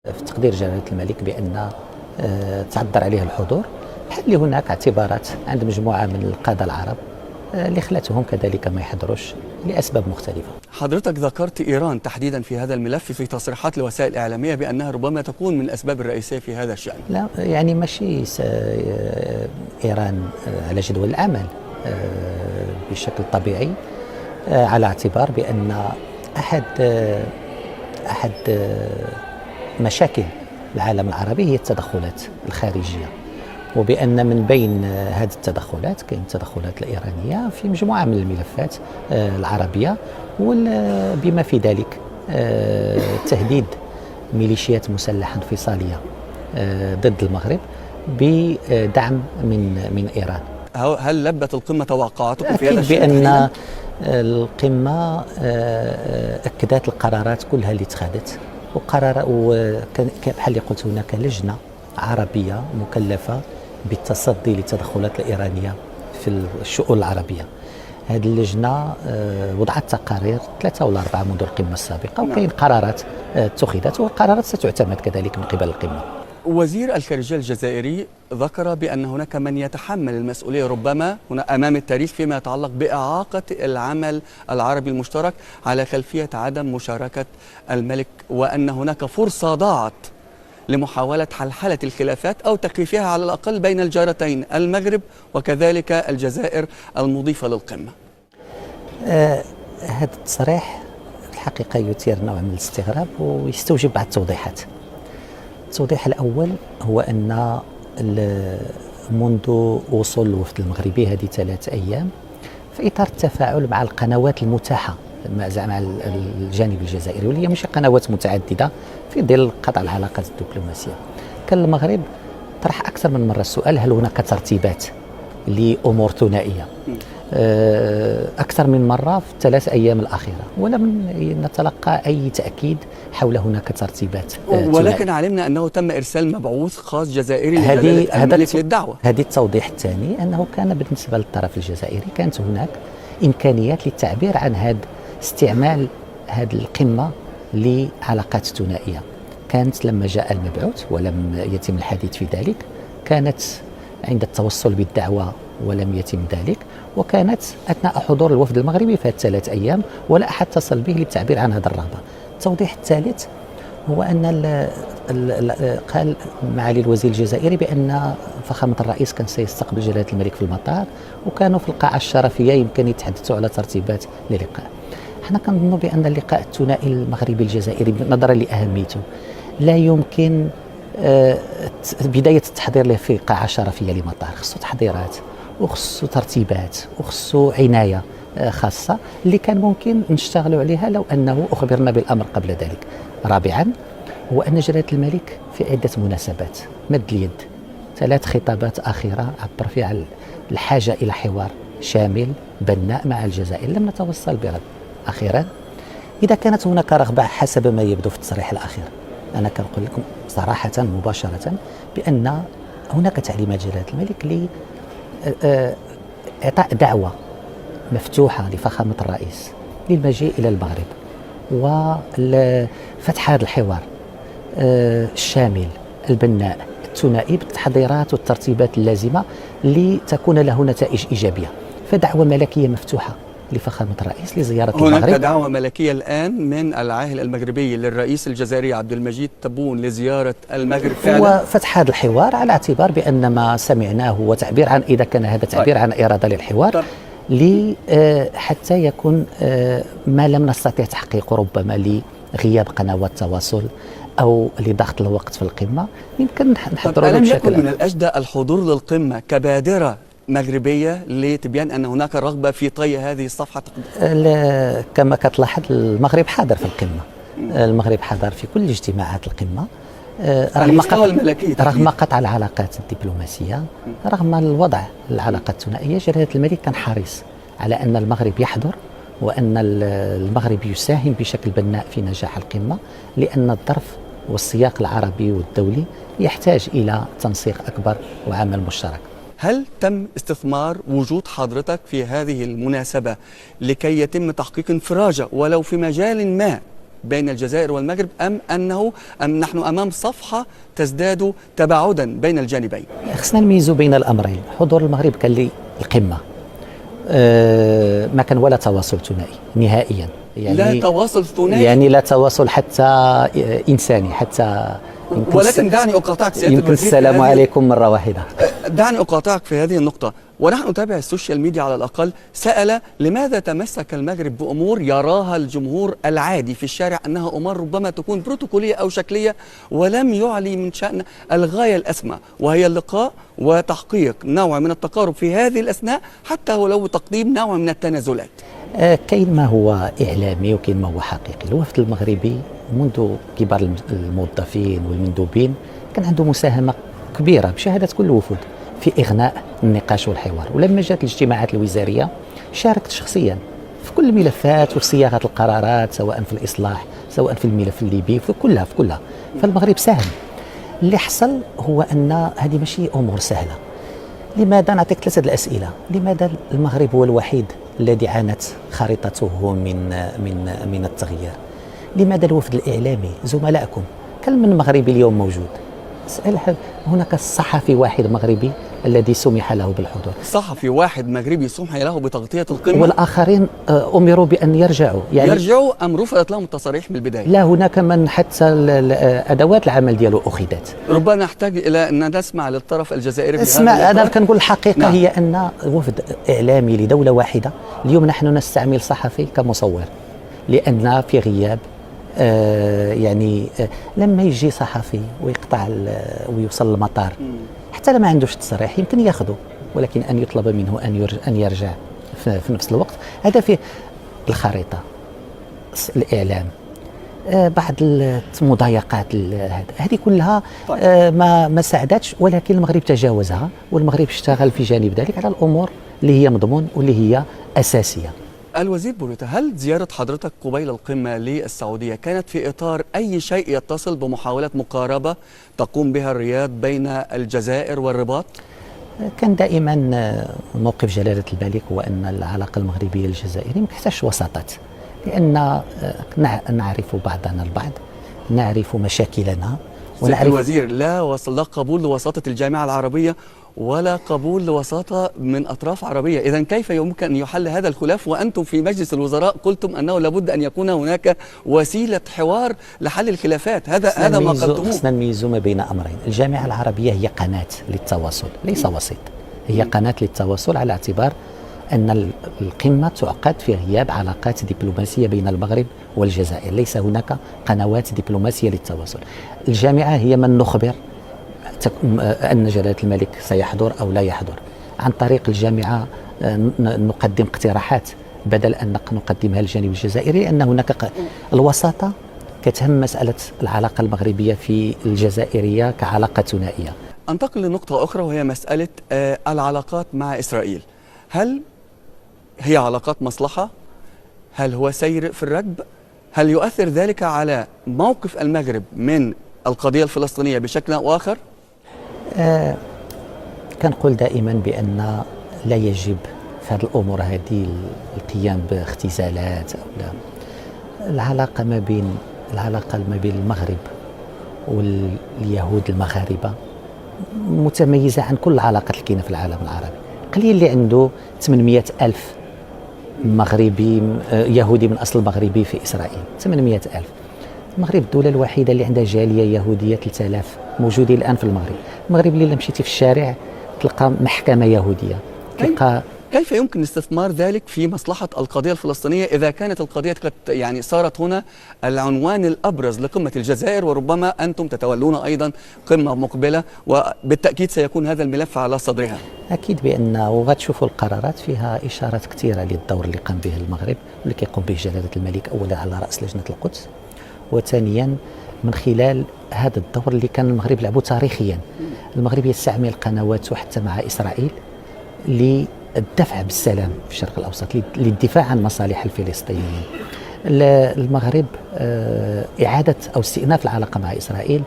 في تقدير جلالة الملك بأن تعذر عليه الحضور، بحال هناك اعتبارات عند مجموعة من القادة العرب اللي خلتهم كذلك ما يحضروش لأسباب مختلفة. حضرتك ذكرت إيران تحديدا في هذا الملف في تصريحات لوسائل الإعلامية بأنها ربما تكون من الأسباب الرئيسية في هذا الشأن. لا يعني ماشي إيران على جدول العمل بشكل طبيعي، على اعتبار بأن أحد مشاكل العالم العربي هي التدخلات الخارجية، وبأن من بين هذه التدخلات كاين التدخلات الإيرانية في مجموعة من الملفات العربية، بما في ذلك تهديد ميليشيات مسلحة انفصالية ضد المغرب بدعم من إيران. هل لبت القمة توقعاتكم في هذا الشيء؟ الشأن؟ بأن القمة أكدت القرارات كلها اللي اتخذت، وكان بحال اللي قلت هناك لجنة عربية مكلفة بالتصدي للتدخلات الإيرانية في الشؤون العربية. هذه اللجنة وضعت تقارير 3 ولا 4 منذ القمة السابقة، وكاين قرارات اتخذت، والقرارات ستعتمد كذلك من قبل القمة. وزير الخارجية الجزائري ذكر بأن هناك من يتحمل المسؤولية ربما هنا أمام التاريخ فيما يتعلق بإعاقة العمل العربي المشترك على خلفية عدم مشاركة الملك، وأن هناك فرصة ضاعت لمحاولة حلحلة الخلافات أو تكييفها على الأقل بين الجارتين المغرب وكذلك الجزائر المضيفة للقمة. هذا التصريح الحقيقة يثير نوع من الاستغراب ويستوجب بعض التوضيحات. التوضيح الأول هو أن منذ وصول الوفد المغربي هذه 3 أيام في إطار التفاعل مع القنوات المتاحة مع الجانب الجزائري، واللي هي مش قنوات متعددة في ظل قطع العلاقات الدبلوماسية، كان المغرب طرح أكثر من مرة السؤال: هل هناك ترتيبات لأمور ثنائية؟ أكثر من مرة في ال3 أيام الأخيرة، ولم نتلقى أي تأكيد حول هناك ترتيبات ولكن علمنا أنه تم إرسال مبعوث خاص جزائري لجلالة الملك للدعوة. هذه التوضيح الثاني أنه كان بالنسبة للطرف الجزائري كانت هناك إمكانيات للتعبير عن استعمال هذه القمة لعلاقات ثنائية. كانت لما جاء المبعوث ولم يتم الحديث في ذلك، كانت عند التوصل بالدعوة ولم يتم ذلك، وكانت أثناء حضور الوفد المغربي في 3 أيام ولا أحد اتصل به للتعبير عن هذا الرغبة. التوضيح الثالث هو أن قال معالي الوزير الجزائري بأن فخامة الرئيس كان سيستقبل جلالة الملك في المطار، وكانوا في القاعة الشرفية يمكن يتحدثوا على ترتيبات للقاء. احنا كنظنوا بأن اللقاء الثنائي المغربي الجزائري نظرا لأهميته لا يمكن بداية التحضير له في قاعة شرفية لمطار، خصو تحضيرات وخصو ترتيبات وخصو عناية خاصة اللي كان ممكن نشتغلوا عليها لو أنه أخبرنا بالأمر قبل ذلك. رابعا هو أن جلالة الملك في عدة مناسبات مد اليد، 3 خطابات أخيرة عبر فيها الحاجة إلى حوار شامل بناء مع الجزائر، لم نتوصل برد. أخيرا إذا كانت هناك رغبة حسب ما يبدو في التصريح الأخير، أنا كنقول لكم صراحة مباشرة بأن هناك تعليمات جلالة الملك لإعطاء دعوة مفتوحة لفخامة الرئيس للمجيء إلى المغرب وفتح هذا الحوار الشامل البناء الثنائي بالتحضيرات والترتيبات اللازمة لتكون له نتائج إيجابية. فدعوة ملكية مفتوحة لفخامة الرئيس لزيارة المغرب. هناك دعوة ملكية الآن من العاهل المغربي للرئيس الجزائري عبد المجيد تبون لزيارة المغرب فعلا؟ وفتح هذا الحوار على اعتبار بأن ما سمعناه هو تعبير عن، إذا كان هذا تعبير عن إرادة للحوار، حتى يكون ما لم نستطيع تحقيقه ربما لغياب قنوات التواصل أو لضغط الوقت في القمة يمكن نحضره ألم بشكل يكن من الأجدى الحضور للقمة كبادرة مغربية لتبيان أن هناك رغبة في طي هذه الصفحة؟ كما كتلاحظ المغرب حاضر في القمة، المغرب حضر في كل اجتماعات القمة رغم قطع العلاقات الدبلوماسية، رغم الوضع العلاقات الثنائية. جلالة الملك كان حريص على أن المغرب يحضر وأن المغرب يساهم بشكل بناء في نجاح القمة، لأن الظرف والسياق العربي والدولي يحتاج إلى تنسيق أكبر وعمل مشترك. هل تم استثمار وجود حضرتك في هذه المناسبة لكي يتم تحقيق انفراجة ولو في مجال ما بين الجزائر والمغرب أم نحن أمام صفحة تزداد تباعدا بين الجانبين؟ خصنا نميزوا بين الأمرين. حضور المغرب كان لي القمة، ما كان ولا تواصل ثنائي نهائيا، يعني لا تواصل ثنائي، يعني لا تواصل حتى إنساني، حتى ولكن دعني أقاطعك سيادة يمكن السلام عليكم مرة واحدة. دعني أقاطعك في هذه النقطة. ونحن نتابع السوشيال ميديا على الأقل، سأل لماذا تمسك المغرب بأمور يراها الجمهور العادي في الشارع أنها أمور ربما تكون بروتوكولية أو شكلية، ولم يعلي من شأن الغاية الأسمى وهي اللقاء وتحقيق نوع من التقارب في هذه الأثناء، حتى ولو تقديم نوع من التنازلات. كاين ما هو إعلامي وكاين ما هو حقيقي. الوفد المغربي منذ كبار الموظفين والمندوبين كان عنده مساهمة كبيرة بشهادة كل الوفود في إغناء النقاش والحوار، ولما جات الاجتماعات الوزارية شاركت شخصيا في كل الملفات وفي صياغة القرارات، سواء في الإصلاح سواء في الملف الليبي، في كلها فالمغرب ساهم. اللي حصل هو أن هذه ماشي أمور سهلة. لماذا؟ نعطيك 3 الأسئلة. لماذا المغرب هو الوحيد الذي عانت خريطته من التغيير؟ لماذا الوفد الإعلامي زملائكم كم من مغربي اليوم موجود؟ اسأل، هناك صحفي واحد مغربي الذي سمح له بالحضور، صحفي واحد مغربي سمح له بتغطية القمة، والآخرين أمروا بأن يرجعوا. يعني يرجعوا أم رفضت لهم التصاريح من البداية؟ لا، هناك من حتى أدوات العمل ديالو أخذت. ربما نحتاج إلى أن نسمع للطرف الجزائري. اسمع، أنا كنقول الحقيقة. نعم. هي أن وفد إعلامي لدولة واحدة، اليوم نحن نستعمل صحفي كمصور، لأن في غياب لما يجي صحفي ويقطع ويوصل المطار حتى ما عندوش تصريح يمكن ياخذه، ولكن أن يطلب منه أن يرجع في نفس الوقت، هذا في الخريطة، الإعلام، بعض المضايقات هذه كلها ما ساعدتش، ولكن المغرب تجاوزها، والمغرب اشتغل في جانب ذلك على الأمور اللي هي مضمون واللي هي أساسية. الوزير بوليتا، هل زيارة حضرتك قبيل القمة للسعودية كانت في إطار أي شيء يتصل بمحاولة مقاربة تقوم بها الرياض بين الجزائر والرباط؟ كان دائما موقف جلالة الملك هو أن العلاقة المغربية الجزائرية ما تحتاجش وساطات، لأن نعرف بعضنا البعض، نعرف مشاكلنا، ونعرف الوزير لا قبول لوساطة الجامعة العربية ولا قبول لوساطة من أطراف عربية. إذا كيف يمكن أن يحل هذا الخلاف وأنتم في مجلس الوزراء قلتم أنه لابد أن يكون هناك وسيلة حوار لحل الخلافات؟ هذا ما قلتموه. خصنا نميزوا ما بين أمرين. الجامعة العربية هي قناة للتواصل، ليس وسيط، هي قناة للتواصل، على اعتبار أن القمة تعقد في غياب علاقات دبلوماسية بين المغرب والجزائر، ليس هناك قنوات دبلوماسية للتواصل. الجامعة هي من نخبر أن جلالة الملك سيحضر أو لا يحضر، عن طريق الجامعة نقدم اقتراحات بدل أن نقدمها للجانب الجزائري، لأن هناك الوساطة كتهم مسألة العلاقة المغربية في الجزائرية كعلاقة ثنائية. أنتقل لنقطة أخرى وهي مسألة العلاقات مع إسرائيل. هل هي علاقات مصلحة؟ هل هو سير في الركب؟ هل يؤثر ذلك على موقف المغرب من القضية الفلسطينية بشكل أو آخر؟ كنقول دائما بأن لا يجب في هذه الأمور هذه القيام باختزالات أو لا. العلاقة ما بين المغرب واليهود المغاربة متميزة عن كل العلاقات اللي كاينة في العالم العربي. قليل اللي عنده 800 ألف مغربي يهودي من أصل مغربي في إسرائيل، 800 ألف. المغرب الدولة الوحيدة اللي عندها جالية يهودية 3000 موجودين الآن في المغرب. المغرب اللي مشيتي في الشارع تلقى محكمة يهودية، تلقى. كيف يمكن استثمار ذلك في مصلحة القضية الفلسطينية إذا كانت القضية صارت هنا العنوان الأبرز لقمة الجزائر، وربما أنتم تتولون أيضا قمة مقبلة وبالتأكيد سيكون هذا الملف على صدرها؟ أكيد بأنه وغتشوفوا القرارات فيها إشارات كثيرة للدور اللي قام به المغرب واللي كيقوم به جلالة الملك، أولا على رأس لجنة القدس، وثانيا من خلال هذا الدور اللي كان المغرب لعبه تاريخيا. المغرب يستعمل قنواته حتى مع إسرائيل للدفع بالسلام في الشرق الأوسط، للدفاع عن مصالح الفلسطينيين. المغرب إعادة أو استئناف العلاقة مع إسرائيل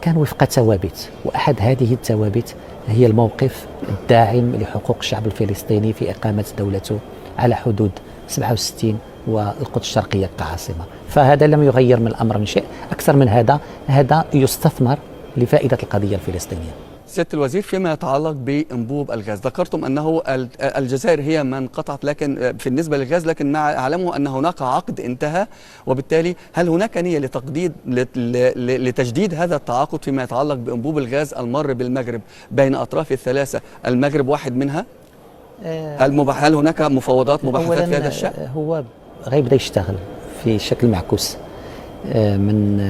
كان وفق ثوابت، وأحد هذه الثوابت هي الموقف الداعم لحقوق الشعب الفلسطيني في إقامة دولته على حدود 67 والقدس الشرقية كعاصمة. فهذا لم يغير من الأمر من شيء. أكثر من هذا يستثمر لفائدة القضية الفلسطينية. سيادة الوزير، فيما يتعلق بأنبوب الغاز، ذكرتم أنه الجزائر هي من قطعت لكن في النسبة للغاز، لكن مع علمه أن هناك عقد انتهى، وبالتالي هل هناك نية لتجديد هذا التعاقد فيما يتعلق بأنبوب الغاز المر بالمغرب بين أطراف الثلاثة، المغرب واحد منها؟ هل هناك مفاوضات مباحثات في هذا الشأن؟ هو غيبدأ يشتغل في شكل معكوس من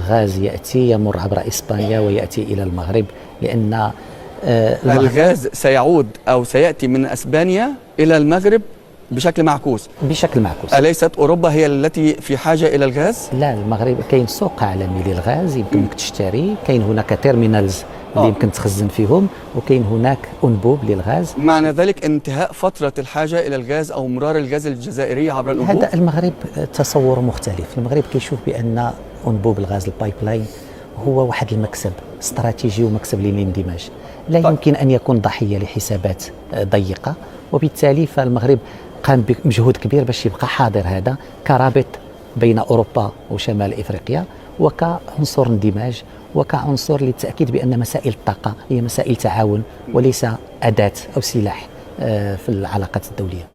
غاز يأتي يمر عبر إسبانيا ويأتي إلى المغرب، لأن الغاز سيعود أو سيأتي من إسبانيا إلى المغرب بشكل معكوس. أليست أوروبا هي التي في حاجة إلى الغاز؟ لا، المغرب كاين سوق عالمي للغاز يمكنك تشتري، كاين هناك تيرمينالز اللي يمكن تخزن فيهم، وكاين هناك أنبوب للغاز. معنى ذلك انتهاء فترة الحاجة إلى الغاز أو مرار الغاز الجزائري عبر الأنبوب؟ هذا المغرب تصور مختلف. المغرب كيشوف بأن أنبوب الغاز البايب لاين هو واحد المكسب استراتيجي ومكسب للاندماج، لا يمكن أن يكون ضحية لحسابات ضيقة، وبالتالي فالمغرب قام بمجهود كبير باش يبقى حاضر هذا كرابط بين أوروبا وشمال إفريقيا، وكعنصر اندماج، وكعنصر للتأكيد بأن مسائل الطاقة هي مسائل تعاون وليس أداة أو سلاح في العلاقات الدولية.